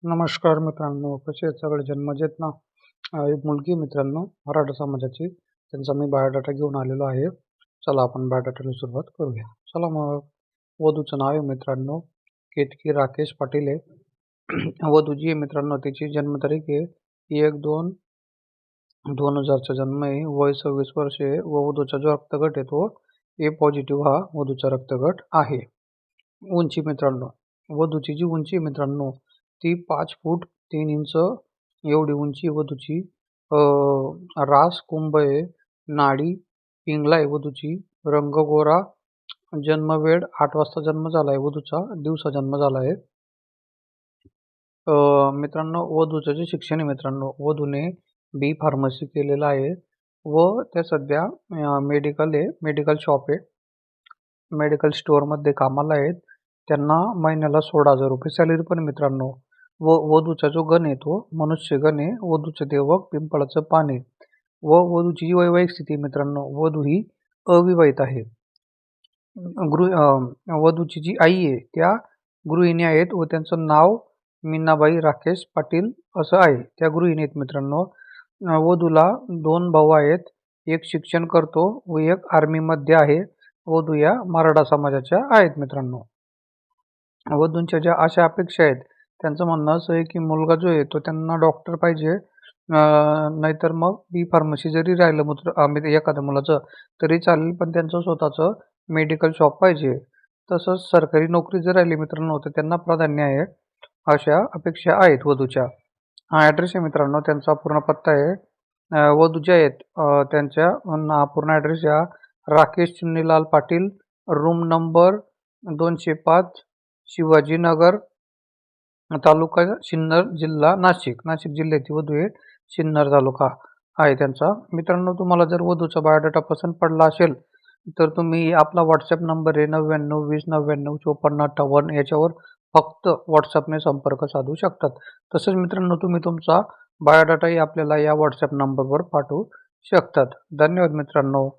नमस्कार मित्रांनो, कसे आहेत सगळेजण मजेत ना? एक मुलगी आहे मित्रांनो, मराठा समाजाची. त्यांचा मी बायोडाटा घेऊन आलेलो आहे. चला आपण बायोडाटाला सुरुवात करूया. चला मग. वधूचं नाव आहे मित्रांनो, केतकी राकेश पाटील आहे. वधू जी आहे मित्रांनो, तिची जन्मतारीख आहे 1/2/2000चा जन्म आहे. वय 26 वर्ष आहे व वधूचा जो रक्तगट आहे तो ए पॉझिटिव्ह हा वधूचा रक्तगट आहे. उंची मित्रांनो, वधूची जी उंची आहे मित्रांनो, ती 5 फूट 3 इंच एवढी उंची आहे वधूची. रास कुंभ आहे. नाडी पिंगला आहे वधूची. रंग गोरा. जन्मवेळ 8 वाजता जन्म झाला आहे वधूचा. दिवसा जन्म झाला आहे. मित्रांनो, वधूचं जे शिक्षण आहे मित्रांनो, वधूने बी फार्मसी केलेलं आहे व त्या सध्या मेडिकल शॉप आहे. मेडिकल स्टोअरमध्ये कामाला आहेत. त्यांना महिन्याला 16,000 रुपये सॅलरी पण मित्रांनो. व वधूचा जो गण आहे तो मनुष्य गण आहे. वधूचं देवक पिंपळाचं पान आहे. व वधूची जी वैवाहिक स्थिती मित्रांनो, वधू ही अविवाहित आहे. वधूची जी आई आहे त्या गृहिणी आहेत व त्यांचं नाव मीनाबाई राकेश पाटील असं आहे. त्या गृहिणी आहेत मित्रांनो. वधूला 2 भाऊ आहेत. एक शिक्षण करतो व एक आर्मीमध्ये आहे. वधू या मराठा समाजाच्या आहेत मित्रांनो. वधूंच्या ज्या अशा अपेक्षा आहेत, त्यांचं म्हणणं असं आहे की मुलगा जो आहे तो त्यांना डॉक्टर पाहिजे. नाहीतर मग बी फार्मसी जरी राहिलं एखाद्या मुलाचं तरी चालेल, पण त्यांचं स्वतःचं मेडिकल शॉप पाहिजे. तसंच सरकारी नोकरी जर राहिली मित्रांनो तर त्यांना प्राधान्य आहे. अशा अपेक्षा आहेत वधूच्या. हा ॲड्रेस आहे मित्रांनो, त्यांचा पूर्ण पत्ता आहे. वधू ज्या आहेत त्यांच्या पूर्ण ॲड्रेस या राकेश चुन्नीलाल पाटील, रूम नंबर 205, शिवाजीनगर, तालुका सिन्नर, जिल्हा नाशिक. नाशिक जिल्ह्याची वधू आहे. सिन्नर तालुका आहे त्यांचा. मित्रांनो, तुम्हाला जर वधूचा बायोडाटा पसंत पडला असेल तर तुम्ही आपला व्हॉट्सॲप नंबर आहे 9920995458 याच्यावर फक्त व्हॉट्सॲपने संपर्क साधू शकतात. तसंच मित्रांनो, तुम्ही तुमचा बायोडाटाही आपल्याला या व्हॉट्सॲप नंबरवर पाठवू शकतात. धन्यवाद मित्रांनो.